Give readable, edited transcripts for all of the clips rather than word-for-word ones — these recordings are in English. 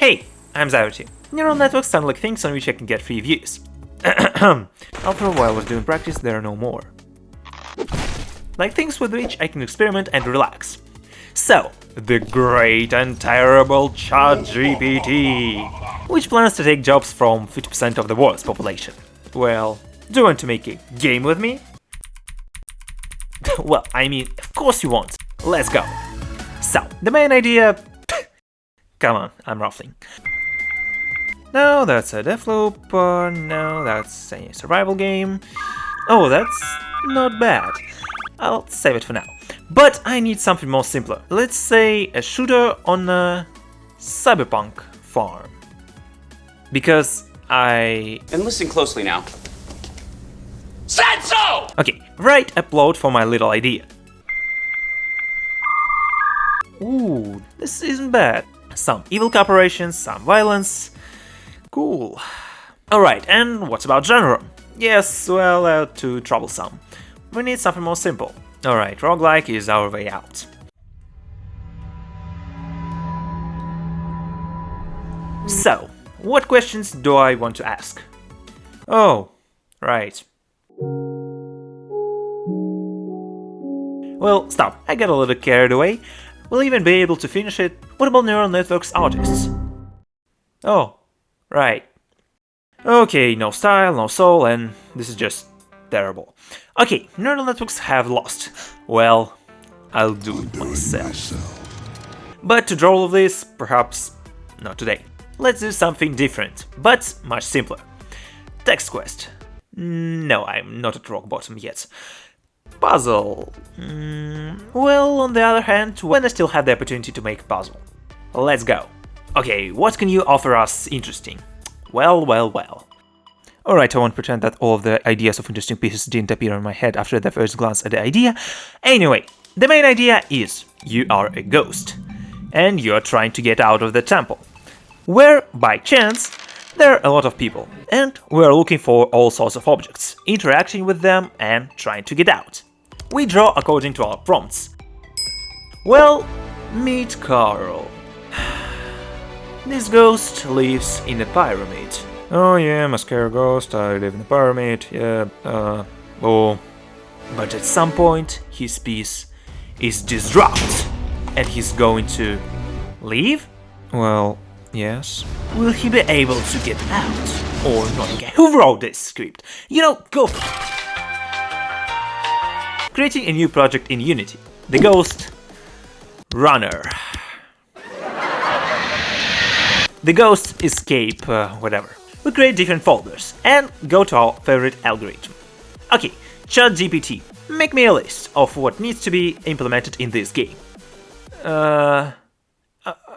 Hey, I'm Zyverty. Neural networks sound like things on which I can get free views. Although while I was doing practice, there are no more. Like things with which I can experiment and relax. So, the great and terrible Chat GPT, which plans to take jobs from 50% of the world's population. Well, do you want to make a game with me? Well, I mean, of course you want. Let's go. So, the main idea... Come on, I'm ruffling. No, that's a Deathloop, no, that's a survival game. Oh, that's not bad. I'll save it for now. But I need something more simpler. Let's say a shooter on a cyberpunk farm. Because I... And listen closely now. Said so! Okay, right upload for my little idea. Ooh, this isn't bad. Some evil corporations, some violence. Cool. Alright, and what about genre? Yes, well, too troublesome. We need something more simple. Alright, roguelike is our way out. So, what questions do I want to ask? Oh, right. Well, stop, I got a little carried away. We'll even be able to finish it. What about neural networks artists? Oh, right. Okay, no style, no soul, and this is just terrible. Okay, neural networks have lost. Well, I'll do it myself. But to draw all of this, perhaps not today. Let's do something different, but much simpler. Text quest. No, I'm not at rock bottom yet. Puzzle. Well, on the other hand, when I still have the opportunity to make a puzzle. Let's go. Okay, what can you offer us interesting? Well. Alright, I won't pretend that all of the ideas of interesting pieces didn't appear in my head after the first glance at the idea. Anyway, the main idea is you are a ghost, and you're trying to get out of the temple, where, by chance, there are a lot of people, and we're looking for all sorts of objects, interacting with them and trying to get out. We draw according to our prompts. Well, meet Carl. This ghost lives in a pyramid. Oh yeah, I'm a scary ghost, I live in a pyramid, yeah, oh. But at some point, his peace is disrupted, and he's going to leave? Well, yes. Will he be able to get out? Or not? Okay, who wrote this script? You know, go for it. Creating a new project in Unity. The Ghost Runner. The Ghost Escape, whatever. We create different folders and go to our favorite algorithm. Okay, Chat GPT, make me a list of what needs to be implemented in this game.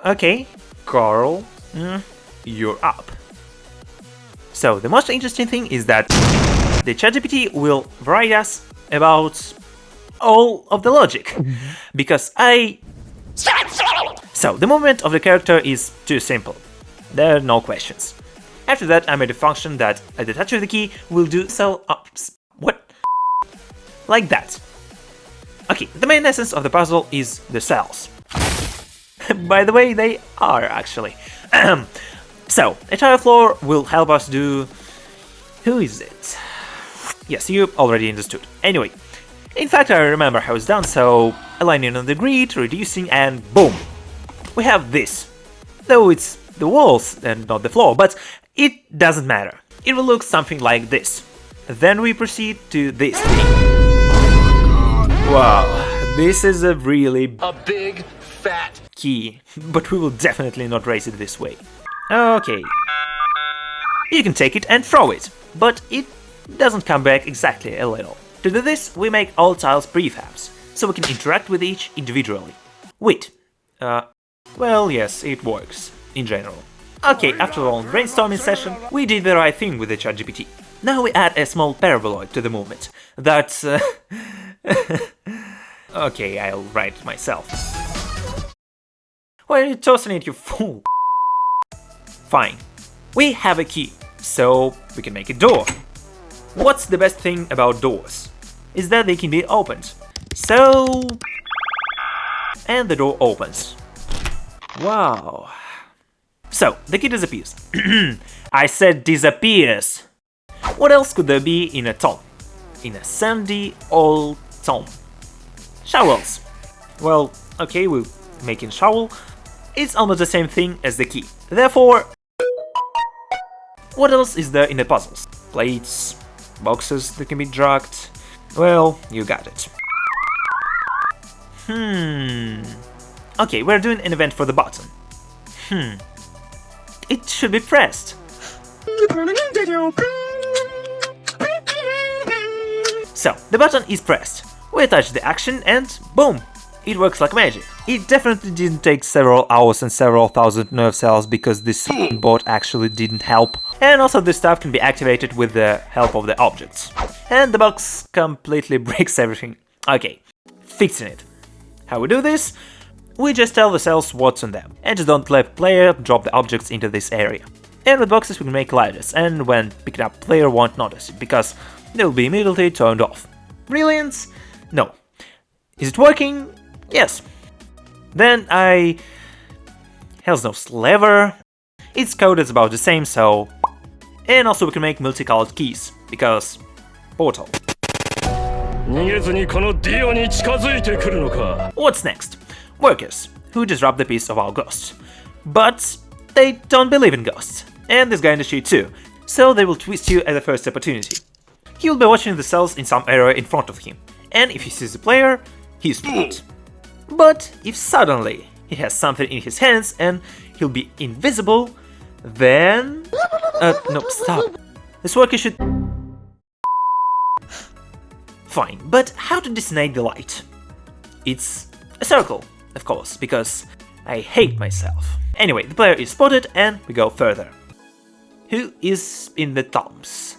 Okay, Carl, you're up. So the most interesting thing is that the ChatGPT will write us about all of the logic, because So the movement of the character is too simple. There are no questions. After that, I made a function that, at the touch of the key, will do cell ups. What? Like that. Okay, the main essence of the puzzle is the cells. By the way, they are actually. So, a tile floor will help us do... Who is it? Yes, you already understood. Anyway, in fact, I remember how it's done, so aligning on the grid, reducing, and boom! We have this. Though it's the walls and not the floor, but it doesn't matter. It will look something like this. Then we proceed to this thing. Wow, this is a big, fat key, but we will definitely not raise it this way. Okay. You can take it and throw it, but it doesn't come back exactly a little. To do this, we make all tiles prefabs, so we can interact with each individually. Wait. Well, yes, it works, in general. Okay, after a long brainstorming session, we did the right thing with the ChatGPT. Now we add a small paraboloid to the movement. That's... Okay, I'll write it myself. Why are you tossing it, you fool? Fine. We have a key, so we can make a door. What's the best thing about doors? Is that they can be opened. So... And the door opens. Wow. So, the key disappears. I said disappears! What else could there be in a tomb? In a sandy old tomb? Shovels. Well, okay, we're making shovel. It's almost the same thing as the key. Therefore, what else is there in the puzzles? Plates, boxes that can be dragged. Well, you got it. Okay, we're doing an event for the button. It should be pressed. So, the button is pressed. We attach the action and boom! It works like magic. It definitely didn't take several hours and several thousand nerve cells because this board actually didn't help. And also this stuff can be activated with the help of the objects. And the box completely breaks everything. Okay, fixing it. How we do this? We just tell the cells what's on them, and just don't let player drop the objects into this area. And with boxes we can make gliders, and when picked up player won't notice it, because they'll be immediately turned off. Brilliant? No. Is it working? Yes. Then Hell's no lever. Its code is about the same, so... And also we can make multicolored keys, because... Portal. What's next? Workers, who disrupt the peace of our ghosts. But they don't believe in ghosts, and this guy in the sheet too, so they will twist you at the first opportunity. He will be watching the cells in some area in front of him, and if he sees the player, he's trapped. But if suddenly he has something in his hands and he'll be invisible, then... no, stop. This worker should... Fine, but how to designate the light? It's a circle, of course, because I hate myself. Anyway, the player is spotted and we go further. Who is in the tombs?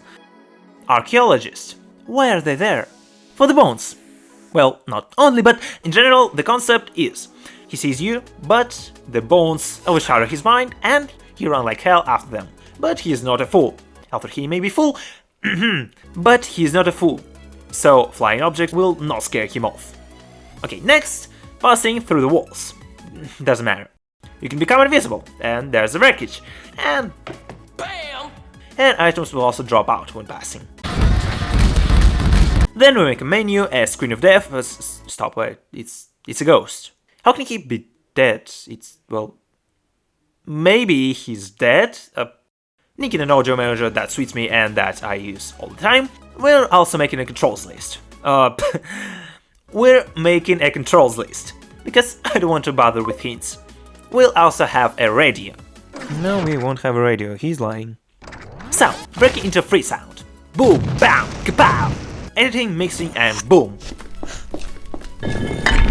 Archaeologists. Why are they there? For the bones. Well, not only, but in general, the concept is he sees you, but the bones overshadow his mind and he runs like hell after them. But he is not a fool. After he may be fool, but he is not a fool. So flying objects will not scare him off. Okay, next, passing through the walls. Doesn't matter. You can become invisible, and there's the wreckage, and BAM! And items will also drop out when passing. Then we make a menu as screen of death. Stop, wait, it's a ghost. How can he be dead? Well, maybe he's dead. Nick an audio manager that suits me and that I use all the time. We're also making a controls list. We're making a controls list, because I don't want to bother with hints. We'll also have a radio. No, we won't have a radio, he's lying. So, breaking into free sound. Boom, bam, kapow! Editing, mixing, and boom.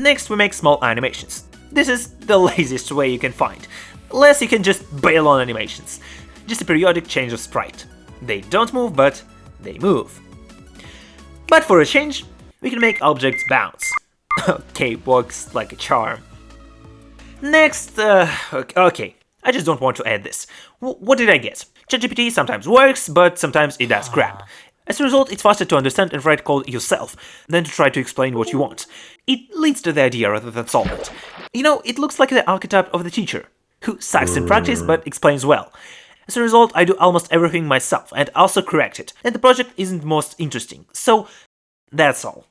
Next we make small animations. This is the laziest way you can find. Less you can just bail on animations. Just a periodic change of sprite. They don't move, but they move. But for a change, we can make objects bounce. Okay, works like a charm. Next, okay, I just don't want to add this. What did I get? Chat GPT sometimes works, but sometimes it does crap. As a result, it's faster to understand and write code yourself than to try to explain what you want. It leads to the idea rather than solve it. You know, it looks like the archetype of the teacher, who sucks in practice but explains well. As a result, I do almost everything myself and also correct it, and the project isn't most interesting, so that's all.